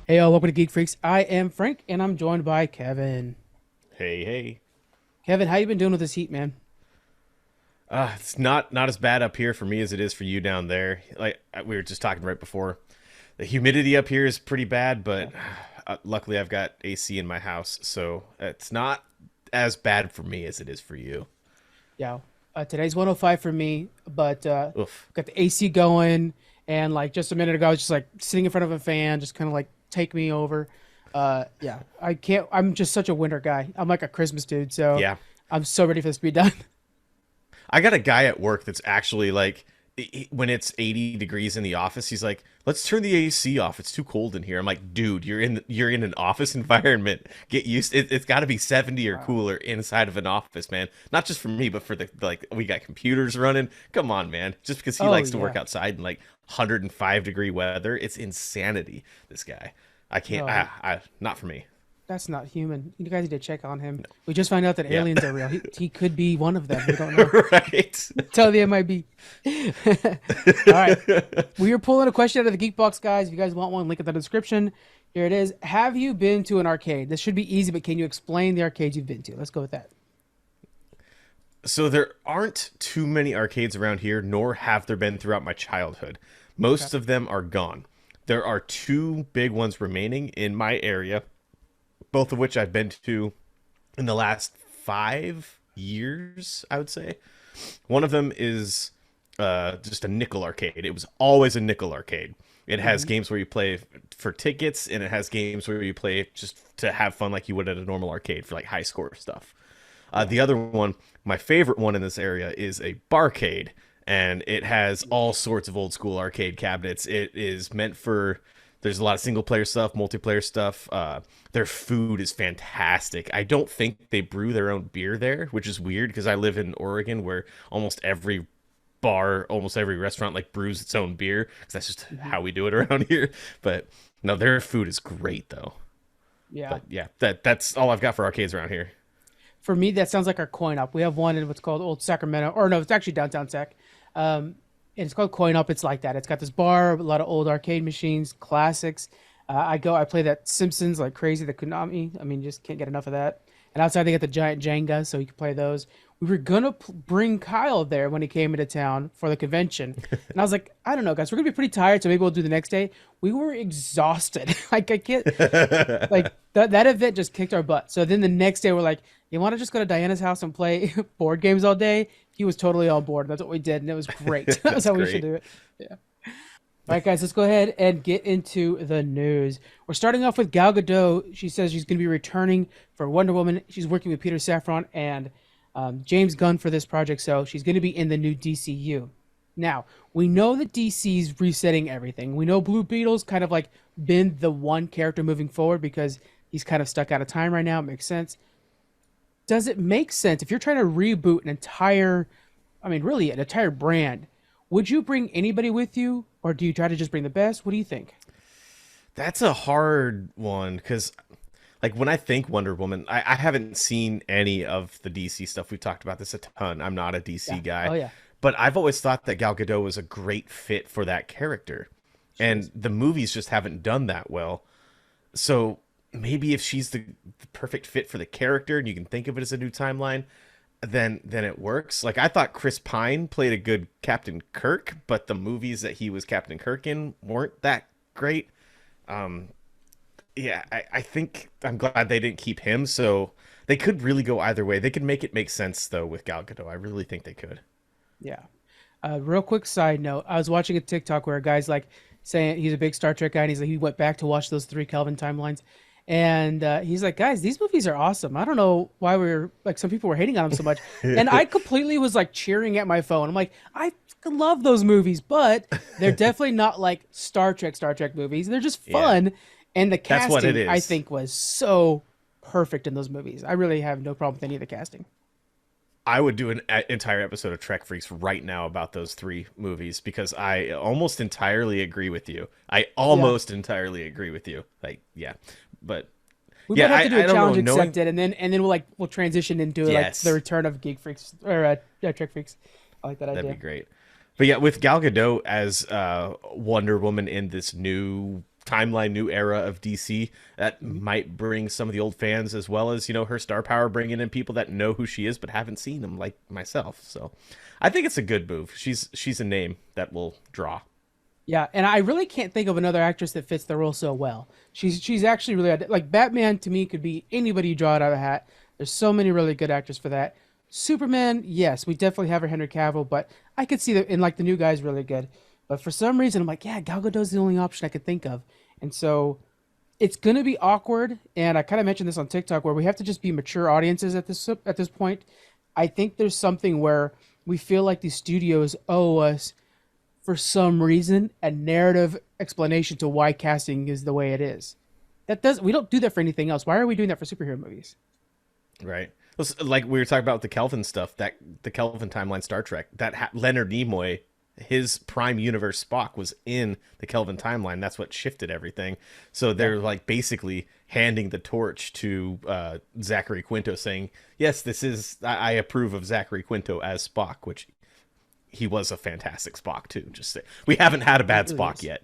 Hey, welcome to Geek Freaks. I am Frank, and I'm joined by Kevin. Hey, hey. Kevin, how you been doing with this heat, man? It's not as bad up here for me as it is for you down there. Like we were just talking right before, the humidity up here is pretty bad, Yeah, but luckily I've got AC in my house, so it's not as bad for me as it is for you. yeah. Today's 105 for me, but Oof. got the AC going, and like just a minute ago, I was just like sitting in front of a fan, just kind of like take me over. Yeah, I can't. I'm just such a winter guy. I'm like a Christmas dude, so Yeah, I'm so ready for this to be done. I got a guy at work that's actually like, when it's 80 degrees in the office, he's like, "Let's turn the AC off. It's too cold in here." I'm like, "Dude, you're in an office environment. Get used. It's got to be 70 or Wow. cooler inside of an office, man. Not just for me, but for the like we got computers running. Come on, man. Just because he Oh likes to work yeah. outside in like 105-degree weather, it's insanity. This guy, I can't. No, he. Not for me. That's not human. You guys need to check on him. We just found out that Yeah, aliens are real. He could be one of them. We don't know. right. Tell the MIB. All right. We are pulling a question out of the Geek Box, guys. If you guys want one, link in the description. Here it is. Have you been to an arcade? This should be easy, but can you explain the arcades you've been to? Let's go with that. So there aren't too many arcades around here, nor have there been throughout my childhood. Okay. Most of them are gone. There are two big ones remaining in my area, both of which I've been to in the last 5 years, I would say. One of them is just a nickel arcade. It was always a nickel arcade. It has Hmm. games where you play for tickets, and it has games where you play just to have fun, like you would at a normal arcade for like high score stuff. Yeah. The other one, my favorite one in this area, is a barcade, and it has all sorts of old school arcade cabinets. It is meant for. There's a lot of single player stuff, multiplayer stuff. Their food is fantastic. I don't think they brew their own beer there, which is weird because I live in Oregon where almost every bar, almost every restaurant like brews its own beer because that's just Hmm. how we do it around here. But no, their food is great though. Yeah. But yeah, that's all I've got for arcades around here. For me, that sounds like our coin op. We have one in what's called Old Sacramento, or no, it's actually downtown Sac. And it's called Coin Op. It's like that. It's got this bar, a lot of old arcade machines, classics. I play that Simpsons like crazy, the Konami. I mean, you just can't get enough of that. And outside, they got the giant Jenga, so you can play those. We were gonna bring Kyle there when he came into town for the convention, and I was like, I don't know, guys, we're gonna be pretty tired, so maybe we'll do the next day. We were exhausted. Like I can't, like that event just kicked our butt. So then the next day, we're like, you want to just go to Diana's house and play board games all day? He was totally on board. That's what we did, and it was great. That's That's how we should great. do it. Yeah. All right, guys, let's go ahead and get into the news. We're starting off with Gal Gadot. She says she's going to be returning for Wonder Woman. She's working with Peter Safran and James Gunn for this project, so she's going to be in the new DCU. Now, we know that DC's resetting everything. We know Blue Beetle's kind of like been the one character moving forward because he's kind of stuck out of time right now. It makes sense. Does it make sense if you're trying to reboot an entire, I mean, really an entire brand? Would you bring anybody with you, or do you try to just bring the best? What do you think? That's a hard one because, like, when I think Wonder Woman, I haven't seen any of the DC stuff. We've talked about this a ton. I'm not a DC Yeah. Oh guy, yeah. but I've always thought that Gal Gadot was a great fit for that character, She and is. the movies just haven't done that well. So maybe if she's the perfect fit for the character, and you can think of it as a new timeline, then it works. Like I thought Chris Pine played a good Captain Kirk, but the movies that he was Captain Kirk in weren't that great. Um, yeah, I think I'm glad they didn't keep him. So they could really go either way. They could make it make sense though with Gal Gadot. I really think they could. Yeah. Real quick side note: I was watching a TikTok where a guy's like saying he's a big Star Trek guy, and he's like he went back to watch those three Kelvin timelines, and he's like, guys, these movies are awesome. I don't know why we're like some people were hating on them so much, and I completely was like cheering at my phone. I'm like, I fucking love those movies, but they're definitely not like Star Trek movies. They're just Yeah, fun, and the that's what it casting I is. think was so perfect in those movies. I really have no problem with any of the casting. I would do an entire episode of Trek Freaks right now about those three movies because I almost entirely agree with you. I Yeah. almost entirely agree with you. Like, yeah, but We might yeah, have to do a I don't know. challenge Knowing accepted, and then we'll transition into like the yes, return of Geek Freaks or Trick Freaks. I like that that'd be idea. great. But yeah, with Gal Gadot as Wonder Woman in this new timeline, new era of DC that might bring some of the old fans, as well as, her star power, bringing in people that know who she is but haven't seen them, like myself. So I think it's a good move. She's a name that will draw. Yeah, and I really can't think of another actress that fits the role so well. She's actually really like Batman to me could be anybody you draw it out of a hat. There's so many really good actors for that. Superman, yes, we definitely have her Henry Cavill, but I could see that in like the new guy's really good. But for some reason, I'm like, yeah, Gal Gadot's the only option I could think of, and so it's gonna be awkward. And I kind of mentioned this on TikTok where we have to just be mature audiences at this point. I think there's something where we feel like these studios owe us for some reason a narrative explanation to why casting is the way it is. That does We don't do that for anything else. Why are we doing that for superhero movies? Right. Like we were talking about the Kelvin stuff, that the Kelvin timeline Star Trek, Leonard Nimoy, his Prime Universe Spock was in the Kelvin timeline. That's what shifted everything. So they're like basically handing the torch to Zachary Quinto, saying, "Yes, I approve of Zachary Quinto as Spock," which he was a fantastic Spock too. Just say we haven't had a bad It really Spock is. yet.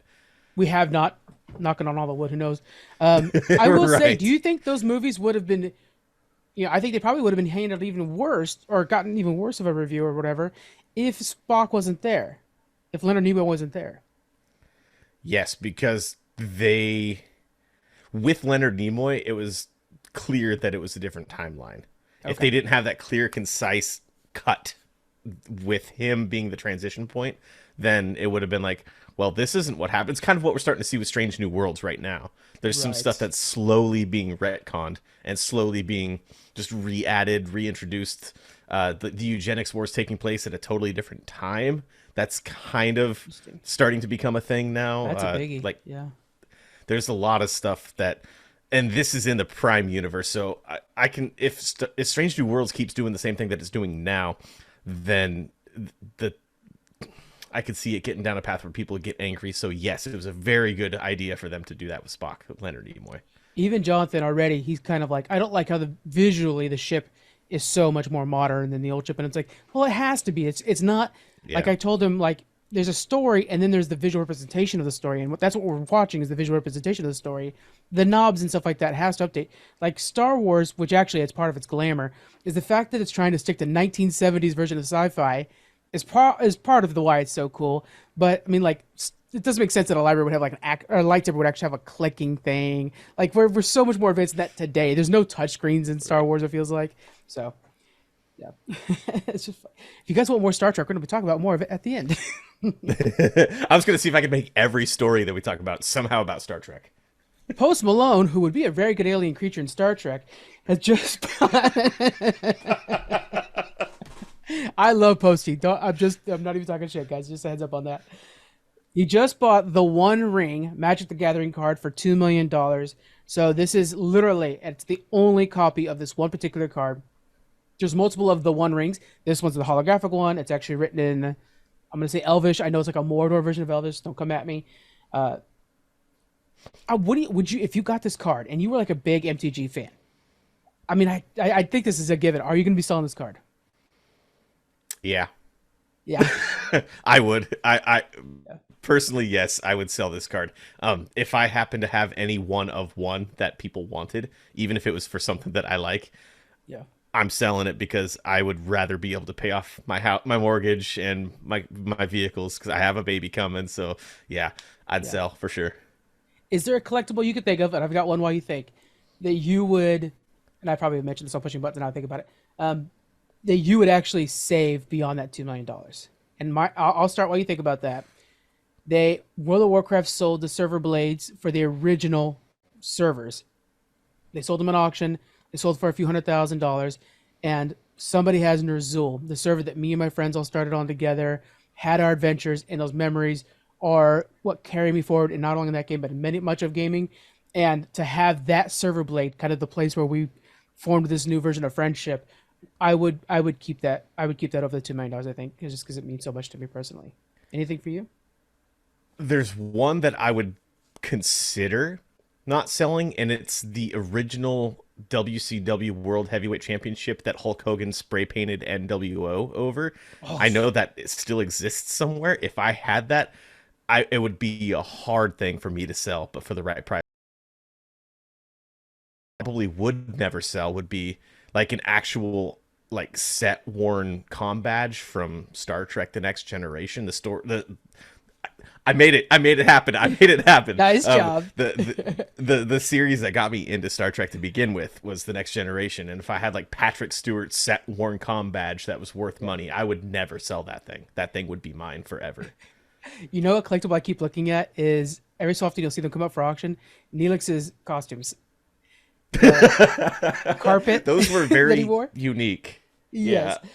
We have not. Knocking on all the wood, who knows? I will say, Right. do you think those movies would have been, I think they probably would have been handled even worse or gotten even worse of a review or whatever if Spock wasn't there, if Leonard Nimoy wasn't there. Yes, because with Leonard Nimoy, it was clear that it was a different timeline. If Okay. they didn't have that clear, concise cut with him being the transition point, then it would have been like, well, this isn't what happened. It's kind of what we're starting to see with Strange New Worlds right now. There's some stuff Right. that's slowly being retconned and slowly being just re-added, reintroduced. The eugenics wars taking place at a totally different time. That's kind of Interesting. starting to become a thing now. That's a biggie. Like Yeah. there's a lot of stuff that, and this is in the Prime universe, so I can, if Strange New Worlds keeps doing the same thing that it's doing now, then the I could see it getting down a path where people get angry. So yes, it was a very good idea for them to do that with Spock, with Leonard Nimoy. Even Jonathan already, he's kind of like, I don't like how visually the ship is so much more modern than the old ship, and it's like, well, it has to be. It's not like Yeah. I told him like there's a story and then there's the visual representation of the story, and that's what we're watching is the visual representation of the story. The knobs and stuff like that has to update. Like Star Wars, which actually it's part of its glamour, is the fact that it's trying to stick to 1970s version of sci-fi is part of the why it's so cool. But I mean, like, it doesn't make sense that a library would have like or a lightsaber would actually have a clicking thing. Like we're so much more advanced than that today. There's no touch screens in Star Wars. It feels like so. Yeah, it's just. If you guys want more Star Trek, we're going to be talking about more of it at the end. I was going to see if I could make every story that we talk about somehow about Star Trek. Post Malone, who would be a very good alien creature in Star Trek, has just. I love Posty. I'm not even talking shit, guys. Just a heads up on that. He just bought the One Ring Magic the Gathering card for $2 million. So this is literally, it's the only copy of this one particular card. There's multiple of the One Rings. This one's the holographic one. It's actually written in, I'm going to say Elvish. I know it's like a Mordor version of Elvish. Don't come at me. Would you, if you got this card and you were like a big MTG fan? I mean, I think this is a given. Are you going to be selling this card? Yeah, Yeah. I would. I personally, yes, I would sell this card. If I happen to have any one of one that people wanted, even if it was for something that I like, Yeah. I'm selling it because I would rather be able to pay off my house, my mortgage, and my vehicles because I have a baby coming. So yeah, I'd Yeah. sell for sure. Is there a collectible you could think of, and I've got one while you think, that you would, and I probably mentioned this on pushing buttons and I think about it, that you would actually save beyond that $2 million? And I'll start while you think about that. World of Warcraft sold the server blades for the original servers. They sold them at auction. They sold for a few $100,000, and somebody has Ner'zhul, the server that me and my friends all started on together, had our adventures, and those memories are what carry me forward, and not only in that game, but in much of gaming. And to have that server blade, kind of the place where we formed this new version of friendship, I would keep that. I would keep that over the $2 million. I think, just because it means so much to me personally. Anything for you? There's one that I would consider not selling, and it's the original WCW World Heavyweight Championship that Hulk Hogan spray painted NWO over. Oh, I know that it still exists somewhere. If I had that, it would be a hard thing for me to sell, but for the right price, probably would never sell would be like an actual like set worn comm badge from Star Trek: The Next Generation. The store the I made it. I made it happen. I made it happen. Nice job. The series that got me into Star Trek to begin with was The Next Generation, and if I had like Patrick Stewart's set worn comm badge that was worth money, I would never sell that thing. That thing would be mine forever. You know what collectible I keep looking at is every so often you'll see them come up for auction. Neelix's costumes, carpet Those were that he very wore. unique. Yes. Yeah.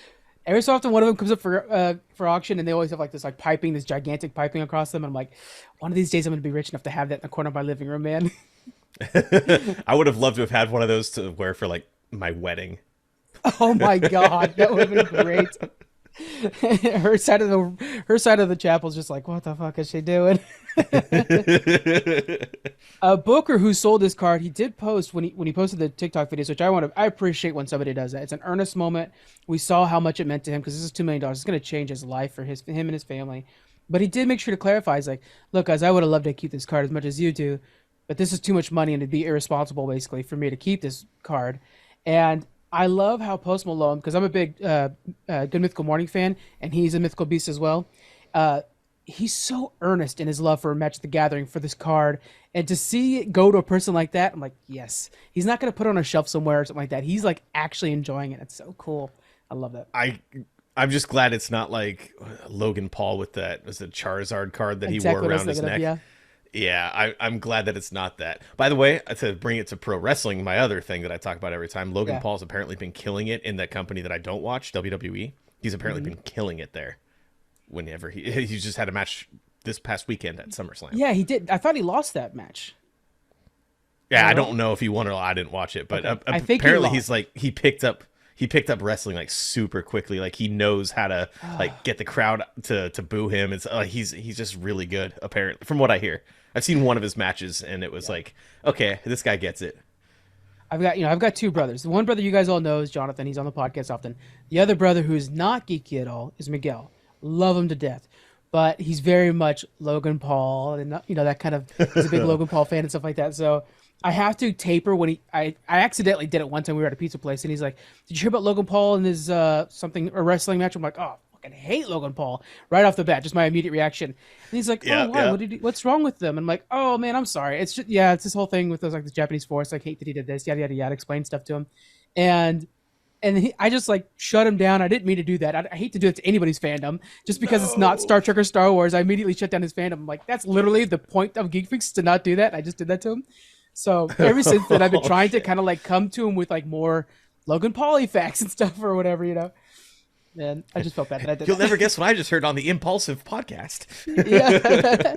Every so often, one of them comes up for auction, and they always have like this like piping, this gigantic piping across them. And I'm like, one of these days, I'm gonna be rich enough to have that in the corner of my living room, man. I would have loved to have had one of those to wear for like my wedding. Oh my god, that would have been great. Her side of the chapel's just like, what the fuck is she doing? Booker, who sold this card, he did post when he posted the TikTok videos, which I appreciate when somebody does that. It's an earnest moment. We saw how much it meant to him because this is $2 million. It's going to change his life for him and his family. But he did make sure to clarify. He's like, look, guys, I would have loved to keep this card as much as you do, but this is too much money and it'd be irresponsible basically for me to keep this card. And I love how Post Malone, because I'm a big Good Mythical Morning fan, and he's a Mythical Beast as well. Uh, he's so earnest in his love for Magic the Gathering for this card, and to see it go to a person like that, I'm like, yes. He's not going to put it on a shelf somewhere or something like that. He's like actually enjoying it. It's so cool. I love that. I'm just glad it's not like Logan Paul with that was a Charizard card that he wore Exactly what I was around his thinking of, neck. yeah. Yeah, I'm glad that it's not that. By the way, to bring it to pro wrestling, my other thing that I talk about every time, Logan Yeah. Paul's apparently been killing it in that company that I don't watch, WWE. He's apparently been killing it there. Whenever he just had a match this past weekend at SummerSlam. Yeah, he did. I thought he lost that match. Yeah, I Hello? don't know if he won or not. I didn't watch it, but Okay. I think he apparently lost. he's like he picked up wrestling like super quickly. Like he knows how to like get the crowd to boo him. It's like he's just really good. Apparently, from what I hear, I've seen one of his matches and it was like, okay, this guy gets it. I've got two brothers. The one brother you guys all know is Jonathan. He's on the podcast often. The other brother who's not geeky at all is Miguel. Love him to death, but he's very much Logan Paul and that kind of. He's a big Logan Paul fan and stuff like that. So I have to taper when I accidentally did it one time. We were at a pizza place and he's like, "Did you hear about Logan Paul and his a wrestling match?" I'm like, "Oh, I fucking hate Logan Paul!" Right off the bat, just my immediate reaction. And he's like, Yeah, "Oh, why? yeah. What's wrong with them?" And I'm like, "Oh man, I'm sorry. It's just it's this whole thing with those like the Japanese force. I hate that he did this. Yada yada yada. Explain stuff to him, and." I just like shut him down. I didn't mean to do that. I hate to do it to anybody's fandom. Just because it's not Star Trek or Star Wars, I immediately shut down his fandom. I'm like, that's literally the point of Geek Freaks to not do that. I just did that to him. So ever since then, I've been trying to kind of like come to him with like more Logan Paul facts and stuff or whatever. And I just felt bad that I did You'll that. never guess what I just heard on the Impulsive podcast. Yeah.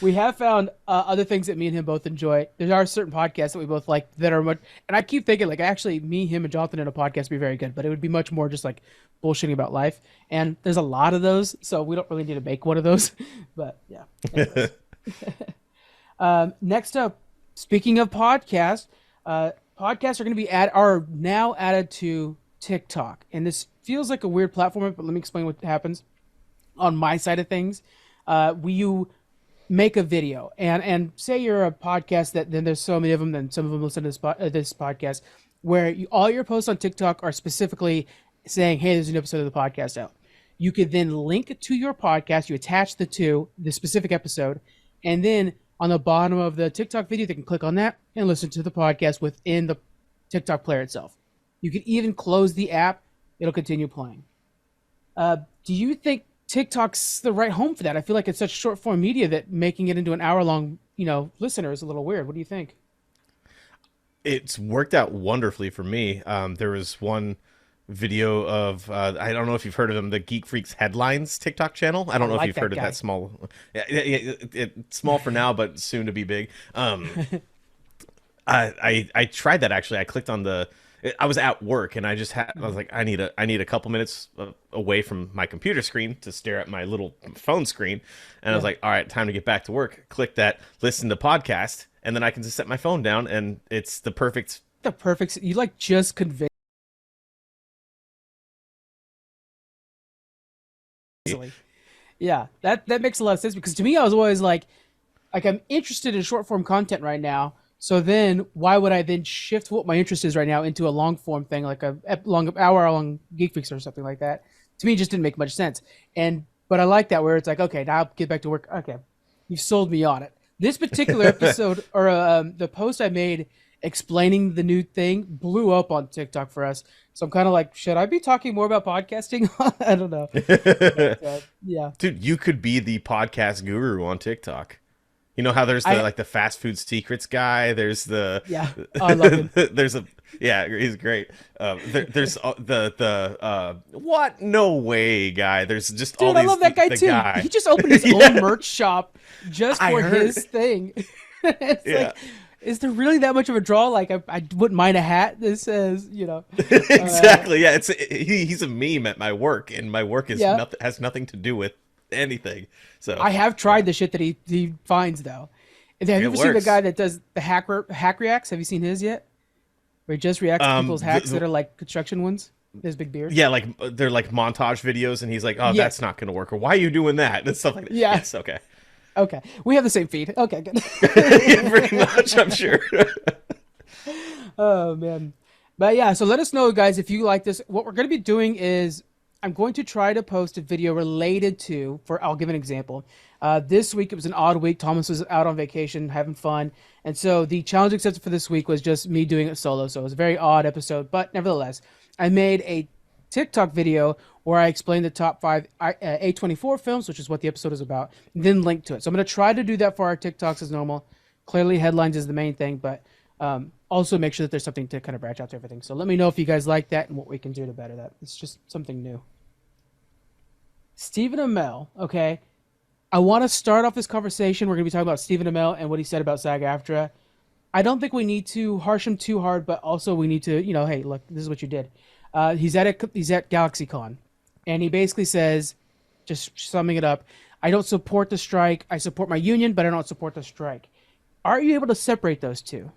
We have found other things that me and him both enjoy. There are certain podcasts that we both like that are much, and I keep thinking like actually me, him, and Jonathan in a podcast would be very good, but it would be much more just like bullshitting about life. And there's a lot of those, so we don't really need to make one of those. But yeah. Anyways. Next up, speaking of podcasts, podcasts are going to be are now added to TikTok, and this feels like a weird platform, but let me explain what happens on my side of things. You make a video and say you're a podcast that then there's so many of them, then some of them listen to this podcast where all your posts on TikTok are specifically saying, hey, there's an episode of the podcast out. You could then link to your podcast. You attach the specific episode, and then on the bottom of the TikTok video, they can click on that and listen to the podcast within the TikTok player itself. You can even close the app. It'll continue playing. Do you think TikTok's the right home for that? I feel like it's such short form media that making it into an hour long, listener is a little weird. What do you think? It's worked out wonderfully for me. There was one video of I don't know if you've heard of him, the Geek Freaks Headlines TikTok channel. I don't know if like you've that heard of guy. that small. It's small for now, but soon to be big. I tried that actually. I clicked on I was at work and I was like, I need a couple minutes away from my computer screen to stare at my little phone screen. And I was like, all right, time to get back to work. Click that, listen to podcast, and then I can just set my phone down and it's the perfect. You like just convinced. Easily. Yeah, that makes a lot of sense because to me, I was always like I'm interested in short form content right now. So then, why would I then shift what my interest is right now into a long form thing, like long hour long Geek Freaks or something like that? To me, it just didn't make much sense. And but I like that where it's like, okay, now I'll get back to work. Okay, you've sold me on it. This particular episode or the post I made explaining the new thing blew up on TikTok for us. So I'm kind of like, should I be talking more about podcasting? I don't know, but yeah, Dude, you could be the podcast guru on TikTok. You know how there's the I like the fast food secrets guy. There's the yeah, oh, I love him. there's a yeah, he's great. There's the what no way guy. There's just all Dude, I these love that guy the too. guy. He just opened his own Yeah, merch shop just I for heard. his thing. It's Yeah, like, is there really that much of a draw? Like, I wouldn't mind a hat that says, uh, exactly. Yeah, he's a meme at my work, and my work is yeah. nothing has nothing to do with anything. So I have yeah, tried the shit that he finds though. And have you it ever seen the works. guy that does the hack reacts? Have you seen his yet? Where he just reacts to people's hacks that are like construction ones. His big beard. Yeah, like they're like montage videos, and he's like, "Oh, that's Yes. not gonna work," or "Why are you doing that?" and stuff like that. Yeah. Yes, okay, Okay. We have the same feed. Okay, good. yeah, pretty much. I'm sure. Oh man. But yeah, so let us know guys if you like this. What we're going to be doing is I'm going to try to post a video related to for I'll give an example. This week it was an odd week. Thomas was out on vacation having fun. And so the challenge accepted for this week was just me doing it solo. So it was a very odd episode, but nevertheless, I made a TikTok video where I explained the top five A24 films, which is what the episode is about, and then link to it. So I'm going to try to do that for our TikToks as normal. Clearly, headlines is the main thing, but also make sure that there's something to kind of branch out to everything. So let me know if you guys like that and what we can do to better that. It's just something new. Stephen Amell, okay. I want to start off this conversation. We're going to be talking about Stephen Amell and what he said about SAG-AFTRA. I don't think we need to harsh him too hard, but also we need to, hey, look, this is what you did. He's at GalaxyCon, and he basically says, just summing it up, I don't support the strike. I support my union, but I don't support the strike. Are you able to separate those two?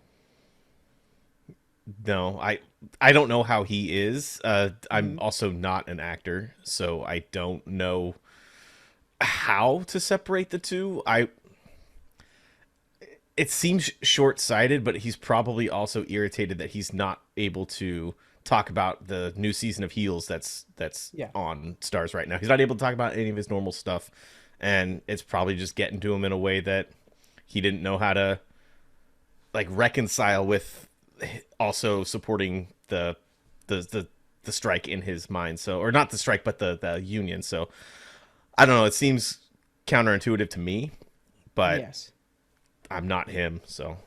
No, I don't know how he is. I'm Mhm. also not an actor, so I don't know how to separate the two. I It seems short-sighted, but he's probably also irritated that he's not able to talk about the new season of Heels that's Yeah. on Stars right now. He's not able to talk about any of his normal stuff, and it's probably just getting to him in a way that he didn't know how to like reconcile with also supporting the the the strike in his mind. So, or not the strike, but the union. So I don't know. It seems counterintuitive to me, but Yes. I'm not him. So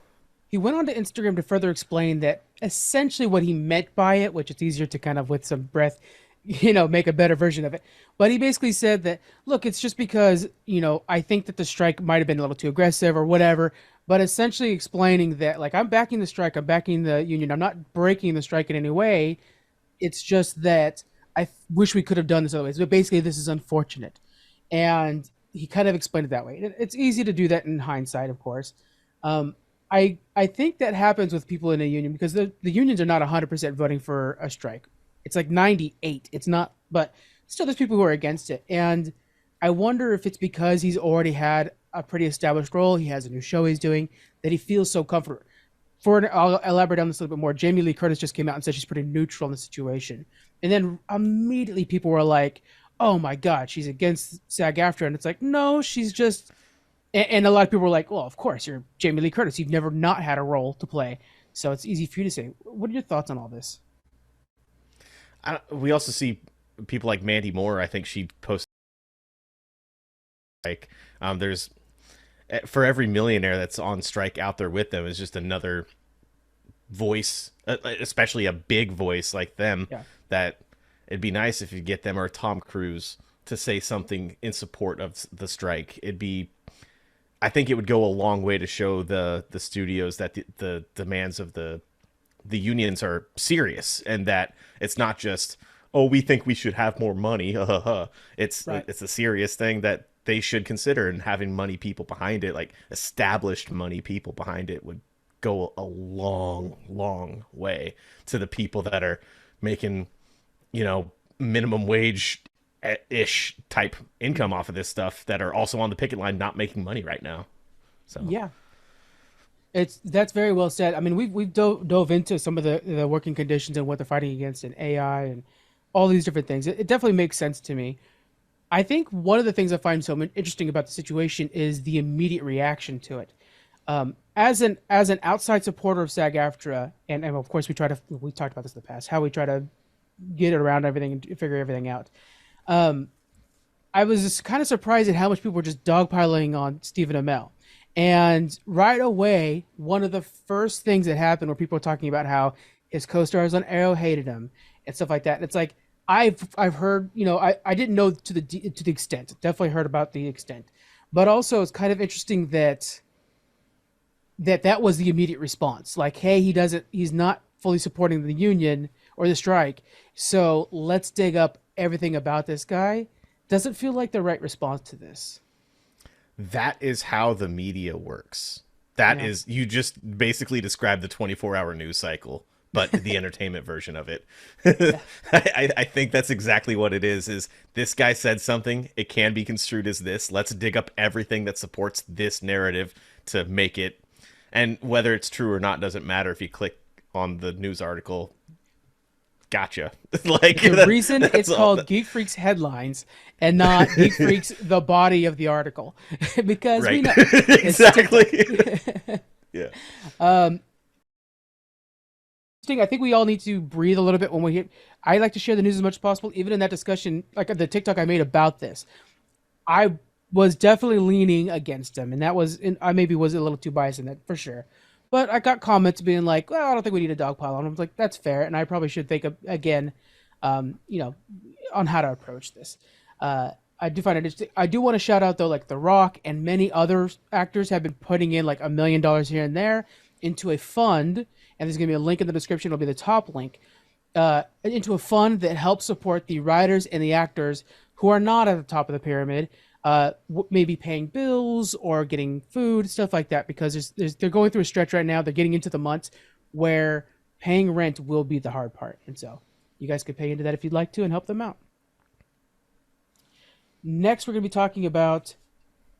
He went on to Instagram to further explain that essentially what he meant by it, which it's easier to kind of with some breath, make a better version of it. But he basically said that, look, it's just because, I think that the strike might have been a little too aggressive or whatever. But essentially explaining that, like, I'm backing the strike, I'm backing the union, I'm not breaking the strike in any way. It's just that wish we could have done this other ways. But basically, this is unfortunate. And he kind of explained it that way. It's easy to do that in hindsight, of course. Um, I think that happens with people in a union because the unions are not 100% voting for a strike. It's like 98. It's not, but still, there's people who are against it. And I wonder if it's because he's already had a pretty established role. He has a new show he's doing that he feels so comfortable. I'll elaborate on this a little bit more. Jamie Lee Curtis just came out and said she's pretty neutral in the situation, and then immediately people were like, "Oh my God, she's against SAG-AFTRA," and it's like, no, she's just. And a lot of people were like, "Well, of course, you're Jamie Lee Curtis. You've never not had a role to play, so it's easy for you to say." What are your thoughts on all this? we also see people like Mandy Moore. I think she posted like there's for every millionaire that's on strike out there with them is just another voice, especially a big voice like them, Yeah, that it'd be nice if you get them or Tom Cruise to say something in support of the strike. I think it would go a long way to show the studios that the demands of the unions are serious and that it's not just, oh, we think we should have more money. right. It's a serious thing that they should consider, and having money people behind it, like established money people behind it, would go a long way to the people that are making, minimum wage ish type income off of this stuff that are also on the picket line not making money right now. So Yeah, that's very well said. I mean, we've dove into some of the working conditions and what they're fighting against in AI and all these different things. It definitely makes sense to me. I think one of the things I find so interesting about the situation is the immediate reaction to it. As an outside supporter of SAG-AFTRA, and of course we talked about this in the past, how we try to get around everything and figure everything out. I was just kind of surprised at how much people were just dogpiling on Stephen Amell. And right away, one of the first things that happened were people were talking about how his co-stars on Arrow hated him and stuff like that. And it's like I've heard, I didn't know to the extent. Definitely heard about the extent. But also it's kind of interesting that was the immediate response. Like, hey, he's not fully supporting the union or the strike. So let's dig up everything about this guy. Doesn't feel like the right response to this. that is how the media works. That Yeah. is, you just basically described the 24-hour news cycle, but the entertainment version of it. Yeah. I think that's exactly what it is this guy said something, it can be construed as this. Let's dig up everything that supports this narrative to make it. And whether it's true or not doesn't matter if you click on the news article. Gotcha. Like The reason that's it's all called Geek Freaks headlines and not Geek Freaks the body of the article, because we right. know it's Exactly. Yeah. interesting. I think we all need to breathe a little bit when we hear. I like to share the news as much as possible, even in that discussion, like the TikTok I made about this. I was definitely leaning against him, and that was, and I maybe was a little too biased in that for sure. But I got comments being like, "Well, I don't think we need a dogpile on him." I was like, "That's fair," and I probably should think again, you know, on how to approach this. I do find it interesting. I do want to shout out though, like The Rock and many other actors have been putting in like $1 million here and there into a fund, and there's gonna be a link in the description. It'll be the top link into a fund that helps support the writers and the actors who are not at the top of the pyramid, maybe paying bills or getting food, stuff like that, because they're going through a stretch right now. They're getting into the months where paying rent will be the hard part. And so you guys could pay into that if you'd like to and help them out. Next, we're going to be talking about.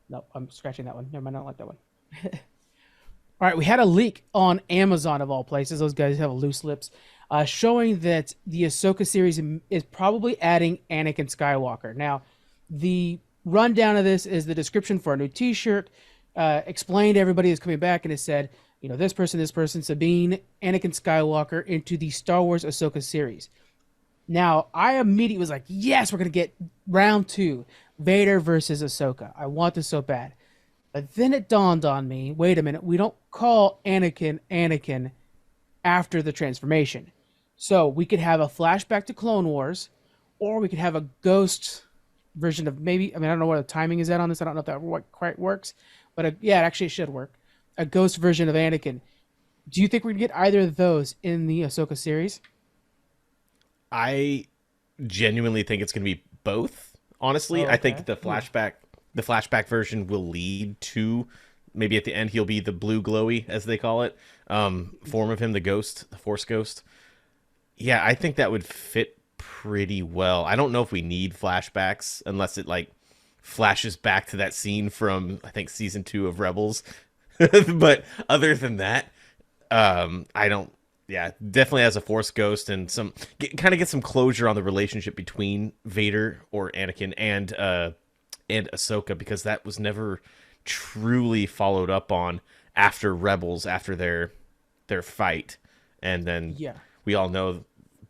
No, I'm scratching that one. Never mind, I don't like that one. All right, we had a leak on Amazon of all places. Those guys have loose lips, showing that the Ahsoka series is probably adding Anakin Skywalker. Now, the rundown of this is the description for a new T-shirt. Explained everybody is coming back, and it said, this person, Sabine, Anakin Skywalker into the Star Wars Ahsoka series. Now, I immediately was like, yes, we're going to get round two, Vader versus Ahsoka. I want this so bad. But then it dawned on me, wait a minute, we don't call Anakin after the transformation. So we could have a flashback to Clone Wars, or we could have a ghost version of maybe, I don't know what the timing is at on this. I don't know if that quite works. But yeah, it should work. A ghost version of Anakin. Do you think we can get either of those in the Ahsoka series? I genuinely think it's going to be both. Honestly, Oh, I think okay. the flashback version will lead to maybe at the end he'll be the blue glowy as they call it form of him, the ghost, the Force ghost. Yeah, I think that would fit pretty well. I don't know if we need flashbacks unless it like flashes back to that scene from I think season 2 of Rebels. But other than that, I don't. Yeah, definitely as a Force ghost and kind of get some closure on the relationship between Vader or Anakin and Ahsoka, because that was never truly followed up on after Rebels, after their fight. And then Yeah. we all know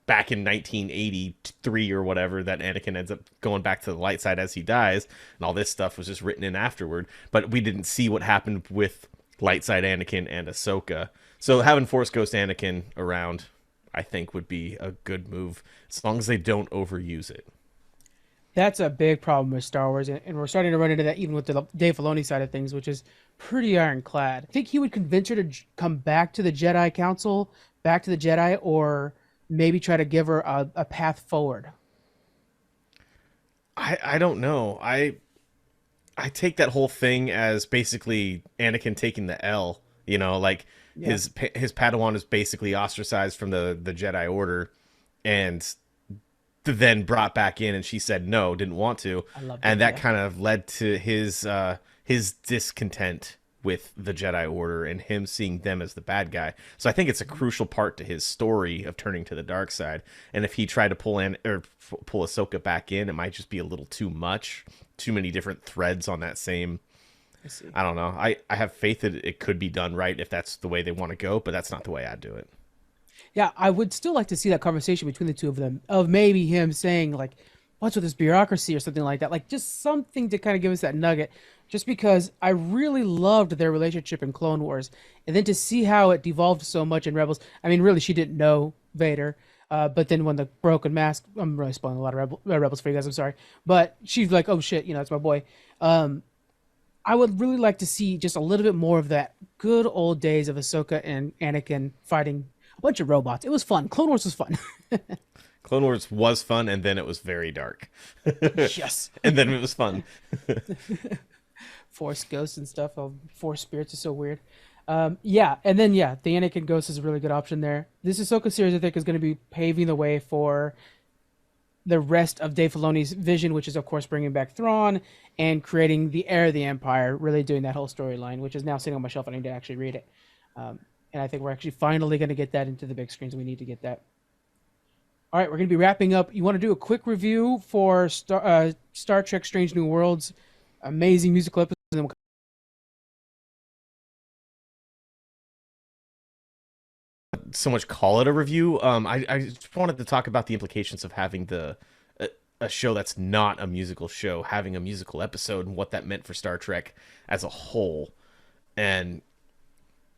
back in 1983 or whatever that Anakin ends up going back to the light side as he dies, and all this stuff was just written in afterward, but we didn't see what happened with light side Anakin and Ahsoka. So having Force Ghost Anakin around, I think, would be a good move as long as they don't overuse it. That's a big problem with Star Wars, and we're starting to run into that even with the Dave Filoni side of things, which is pretty ironclad. I think he would convince her to come back to the Jedi Council, back to the Jedi, or maybe try to give her a path forward. I don't know. I take that whole thing as basically Anakin taking the L. Like Yeah. his Padawan is basically ostracized from the Jedi Order, and then brought back in, and she said no, didn't want to, I loved it. and that Yeah. kind of led to his discontent with the Jedi Order and him seeing them as the bad guy. So I think it's a crucial part to his story of turning to the dark side. And if he tried to pull Ahsoka back in, it might just be a little too much, too many different threads on that same. I see. I don't know. I have faith that it could be done right if that's the way they want to go, but that's not the way I'd do it. Yeah, I would still like to see that conversation between the two of them, of maybe him saying like, "What's with this bureaucracy?" or something like that. Like just something to kind of give us that nugget. Just because I really loved their relationship in Clone Wars, and then to see how it devolved so much in Rebels. I mean, really, she didn't know Vader, but then when the broken mask, I'm really spoiling a lot of Rebels for you guys. I'm sorry, but she's like, "Oh shit, it's my boy." Um, I would really like to see just a little bit more of that good old days of Ahsoka and Anakin fighting a bunch of robots. It was fun. Clone Wars was fun. Clone Wars was fun, and then it was very dark, Yes. and then it was fun. Force ghosts and stuff. Oh, Force spirits is so weird. Yeah, and then yeah, the Anakin ghost is a really good option there. This Ahsoka series, I think, is going to be paving the way for the rest of Dave Filoni's vision, which is of course bringing back Thrawn and creating the heir of the Empire, really doing that whole storyline, which is now sitting on my shelf. I need to actually read it, and I think we're actually finally going to get that into the big screens. We need to get that. All right, we're going to be wrapping up. You want to do a quick review for Star Trek: Strange New Worlds, amazing musical episode, and then we'll So much call it a review. I just wanted to talk about the implications of having a show that's not a musical show having a musical episode and what that meant for Star Trek as a whole. And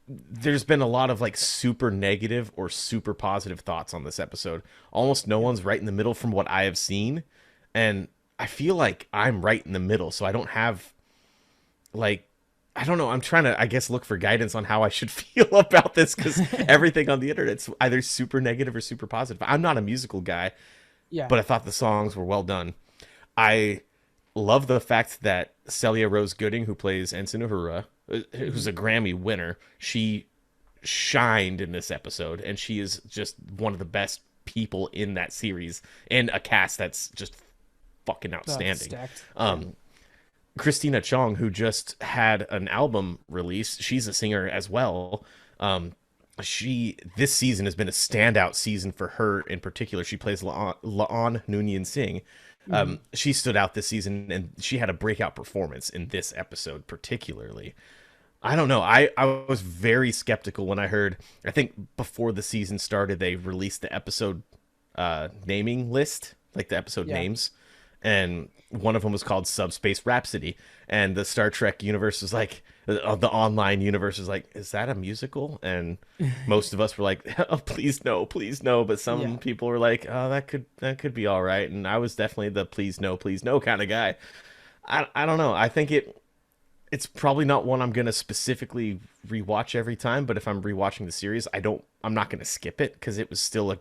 there's been a lot of like super negative or super positive thoughts on this episode. Almost no one's right in the middle from what I have seen, and I feel like I'm right in the middle, so I don't have like I don't know. I'm trying to, I guess, look for guidance on how I should feel about this because everything on the internet's either super negative or super positive. I'm not a musical guy, yeah. but I thought the songs were well done. I love the fact that Celia Rose Gooding, who plays Ensign Uhura, who's a Grammy winner, she shined in this episode, and she is just one of the best people in that series and a cast that's just fucking outstanding. Stacked. Christina Chong, who just had an album release, she's a singer as well. She this season has been a standout season for her in particular. She plays La'an Noonien Singh. She stood out this season, and she had a breakout performance in this episode particularly. I don't know. I was very skeptical when I heard. I think before the season started, they released the episode naming list, like the episode names, and one of them was called Subspace Rhapsody, and the Star Trek universe was like, the online universe was like, is that a musical? And most of us were like, oh, please no, but some people were like, oh, that could be all right, and I was definitely the please no kind of guy. I don't know. I think it's probably not one I'm gonna specifically rewatch every time, but if I'm rewatching the series, I'm not gonna skip it because it was still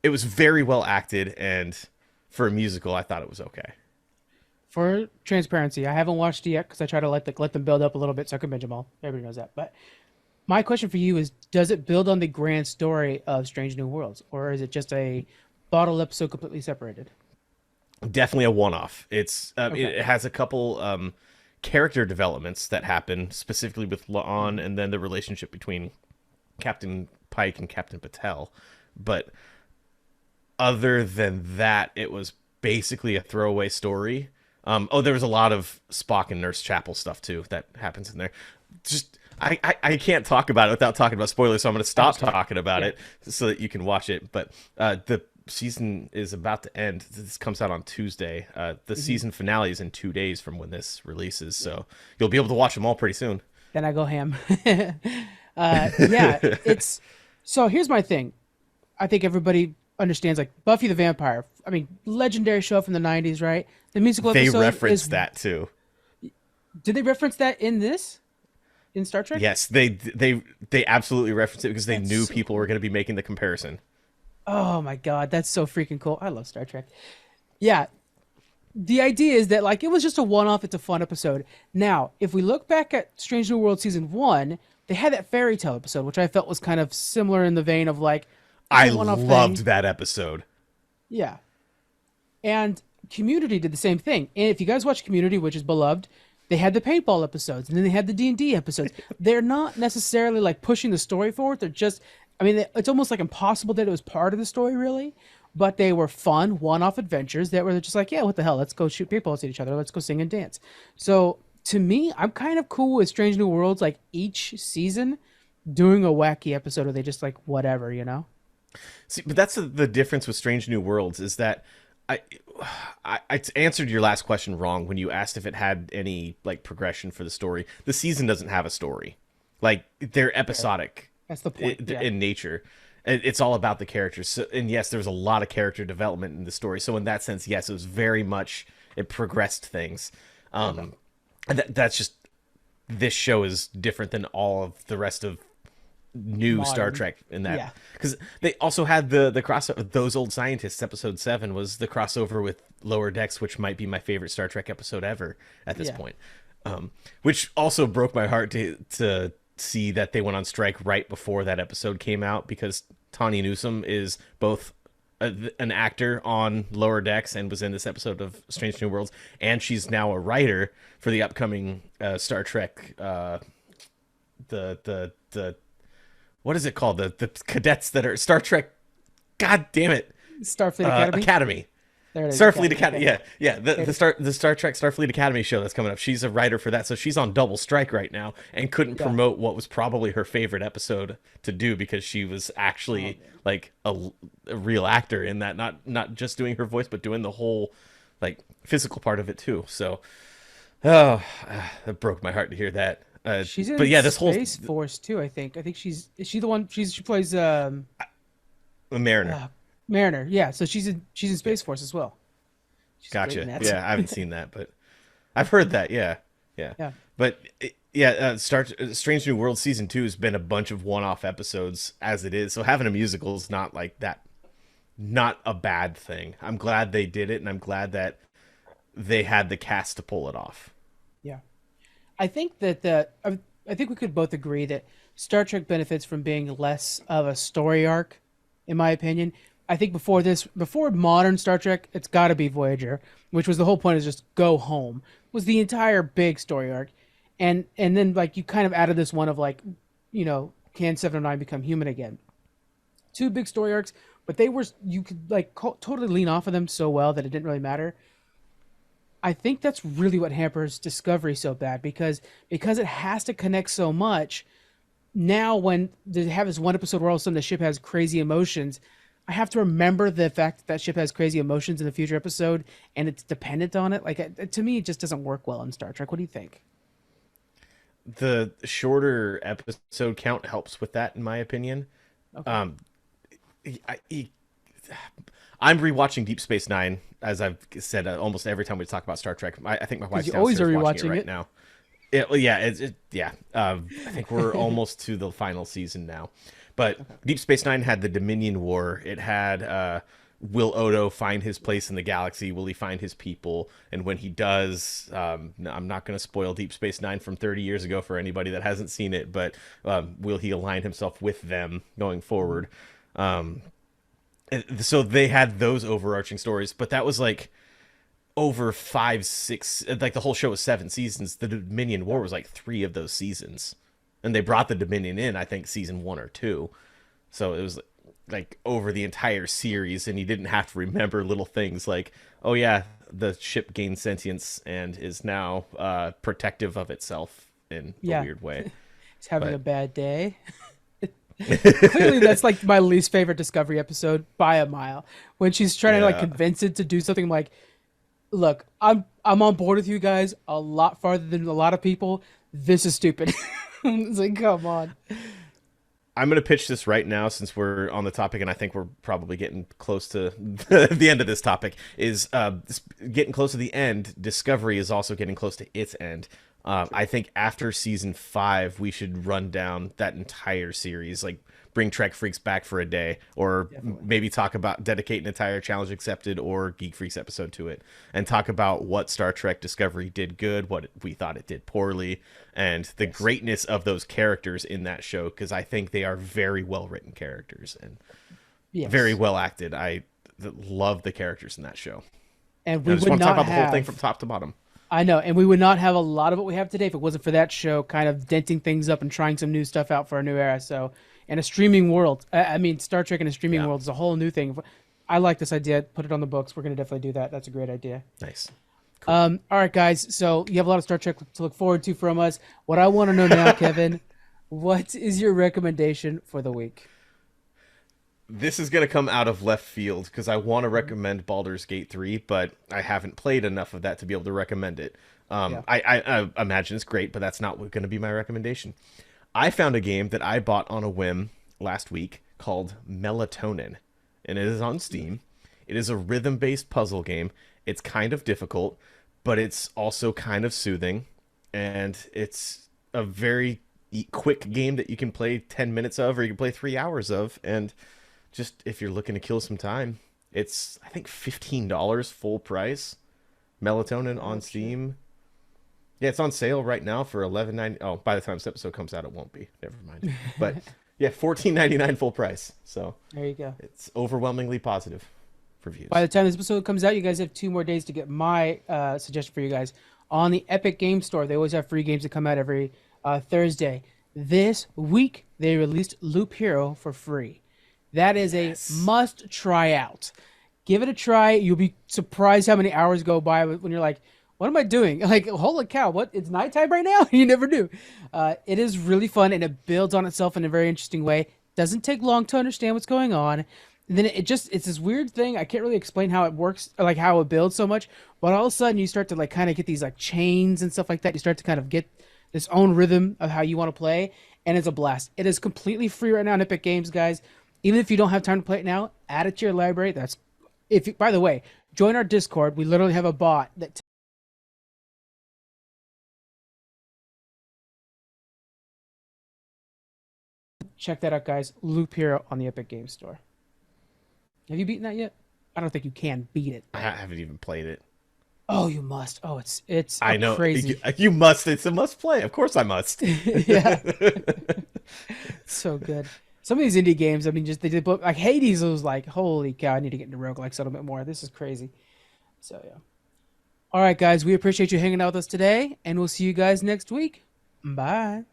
it was very well acted, and for a musical, I thought it was okay. For transparency, I haven't watched it yet because I try to let them build up a little bit so I can binge them all. Everybody knows that. But my question for you is: does it build on the grand story of Strange New Worlds, or is it just a bottle episode completely separated? Definitely a one-off. Okay. It has a couple character developments that happen specifically with La'an, and then the relationship between Captain Pike and Captain Patel. But other than that, it was basically a throwaway story. There was a lot of Spock and Nurse Chapel stuff too that happens in there. Just I can't talk about it without talking about spoilers, so I'm going to stop talking about it so that you can watch it. But the season is about to end. This comes out on Tuesday. The season finale is in 2 days from when this releases, so you'll be able to watch them all pretty soon. Then I go ham. Yeah, it's so. Here's my thing. I think everybody understands like Buffy the Vampire. I mean, legendary show from the '90s, right? The musical They episode reference is, that too. Did they reference that in this? In Star Trek? Yes, they absolutely reference it because they That's knew so people were going to be making the comparison. Oh my god, that's so freaking cool. I love Star Trek. Yeah. The idea is that like it was just a one-off, it's a fun episode. Now, if we look back at Strange New World season 1, they had that fairy tale episode, which I felt was kind of similar in the vein of like I a one-off loved thing. that episode. Yeah. And Community did the same thing. And if you guys watch Community, which is beloved, they had the paintball episodes and then they had the D&D episodes. They're not necessarily like pushing the story forward. They're just, I mean, it's almost like impossible that it was part of the story, really. But they were fun one-off adventures that were just like, yeah, what the hell? Let's go shoot people at each other. Let's go sing and dance. So to me, I'm kind of cool with Strange New Worlds, like each season doing a wacky episode where they just like whatever, you know? See, but that's the difference with Strange New Worlds is that I, I answered your last question wrong when you asked if it had any like progression for the story. The season doesn't have a story. Like they're episodic That's the point. Yeah. in nature. It's all about the characters. So, and yes, there was a lot of character development in the story. So in that sense, yes, it was very much it progressed things. And that's just this show is different than all of the rest of new Star Modern. Trek in that Yeah. because they also had the crossover. Those Old Scientists episode 7 was the crossover with Lower Decks, which might be my favorite Star Trek episode ever at this Yeah. point. Which also broke my heart to see that they went on strike right before that episode came out because Tawny Newsome is both an actor on Lower Decks and was in this episode of Strange New Worlds, and she's now a writer for the upcoming Star Trek. The what is it called? The cadets that are Star Trek. God damn it! Starfleet Academy. Academy. There it is. Starfleet Academy. Okay. Yeah. The Star Trek Starfleet Academy show that's coming up. She's a writer for that, so she's on double strike right now and couldn't Yeah. promote what was probably her favorite episode to do because she was actually like a real actor in that, not just doing her voice, but doing the whole like physical part of it too. So, that broke my heart to hear that. She's in but yeah, this whole Space Force too. I think. I think is she the one? She plays Mariner. Mariner. Yeah. So she's in Space Force as well. She's great Gotcha. in that. Yeah, I haven't seen that, but I've heard that. Yeah, yeah. Yeah. But Strange New World season 2 has been a bunch of one-off episodes as it is. So having a musical is not like that. Not a bad thing. I'm glad they did it, and I'm glad that they had the cast to pull it off. Yeah. I think that I think we could both agree that Star Trek benefits from being less of a story arc, in my opinion. I think before modern Star Trek, it's got to be Voyager, which was the whole point is just go home. Was the entire big story arc, and then like you kind of added this one of like, can 709 become human again? Two big story arcs, but they were you could like totally lean off of them so well that it didn't really matter. I think that's really what hampers Discovery so bad because it has to connect so much. Now, when they have this one episode where all of a sudden the ship has crazy emotions, I have to remember the fact that that ship has crazy emotions in the future episode, and it's dependent on it. Like to me, it just doesn't work well in Star Trek. What do you think? The shorter episode count helps with that, in my opinion. Okay. I, I'm rewatching Deep Space Nine, as I've said almost every time we talk about Star Trek. I think my wife's you always downstairs are watching rewatching right it. now. Well, yeah, yeah. I think we're almost to the final season now. But Deep Space Nine had the Dominion War. It had will Odo find his place in the galaxy? Will he find his people? And when he does, no, I'm not going to spoil Deep Space Nine from 30 years ago for anybody that hasn't seen it, but will he align himself with them going forward? So they had those overarching stories, but that was like over 5, 6, like the whole show was 7 seasons. The Dominion War was like 3 of those seasons, and they brought the Dominion in, I think, season 1 or 2. So it was like over the entire series, and you didn't have to remember little things like, oh yeah, the ship gained sentience and is now protective of itself in Yeah. a weird way. He's having but- a bad day. Clearly, that's like my least favorite Discovery episode by a mile. When she's trying to like Yeah. convince it to do something, I'm like, look, I'm on board with you guys a lot farther than a lot of people. This is stupid. It's like, come on. I'm going to pitch this right now since we're on the topic, and I think we're probably getting close to the end of this topic, is getting close to the end. Discovery is also getting close to its end. I think after season 5, we should run down that entire series, like bring Trek Freaks back for a day, or maybe dedicate an entire Challenge Accepted or Geek Freaks episode to it, and talk about what Star Trek Discovery did good, what we thought it did poorly, and the greatness of those characters in that show, because I think they are very well written characters and Yes. very well acted. love the characters in that show. And And we I just would want to talk not about the whole thing have. from top to bottom. I know, and we would not have a lot of what we have today if it wasn't for that show kind of denting things up and trying some new stuff out for a new era. So, in a streaming world, I mean, Star Trek in a streaming Yeah, world is a whole new thing. I like this idea. Put it on the books. We're going to definitely do that. That's a great idea. nice, cool. All right, guys. So, you have a lot of Star Trek to look forward to from us. What I want to know now, Kevin, what is your recommendation for the week? This is going to come out of left field because I want to recommend Baldur's Gate 3, but I haven't played enough of that to be able to recommend it. Yeah. I imagine it's great, but that's not going to be my recommendation. I found a game that I bought on a whim last week called Melatonin, and it is on Steam. It is a rhythm-based puzzle game. It's kind of difficult, but it's also kind of soothing, and it's a very quick game that you can play 10 minutes of, or you can play 3 hours of, and just if you're looking to kill some time, it's I think $15 full price. Melatonin on Gotcha. Steam. Yeah, it's on sale right now for 11.90. Oh, by the time this episode comes out, it won't be. Never mind. But yeah, 14.99 full price. So There you go. it's overwhelmingly positive By reviews. the time this episode comes out, you guys have 2 more days to get my suggestion for you guys on the Epic Game Store. They always have free games that come out every Thursday. This week, they released Loop Hero for free. That is a Yes. must try out. Give it a try. You'll be surprised how many hours go by when you're like, what am I doing? Like, holy cow, what? It's nighttime right now? You never do. It is really fun and it builds on itself in a very interesting way. Doesn't take long to understand what's going on. And then it's this weird thing. I can't really explain how it works, or like how it builds so much. But all of a sudden, you start to like kind of get these like chains and stuff like that. You start to kind of get this own rhythm of how you want to play, and it's a blast. It is completely free right now on Epic Games, guys. Even if you don't have time to play it now, add it to your library. That's if you, by the way, join our Discord. We literally have a bot that check that out, guys. Loop Hero on the Epic Games Store. Have you beaten that yet? I don't think you can beat it. I haven't even played it. Oh, you must. Oh, it's a I know crazy. you must. It's a must play. Of course, I must. Yeah, it's so good. Some of these indie games, I mean, just they did like Hades was like, holy cow, I need to get into roguelikes a little bit more. This is crazy. So yeah. All right, guys, we appreciate you hanging out with us today, and we'll see you guys next week. Bye.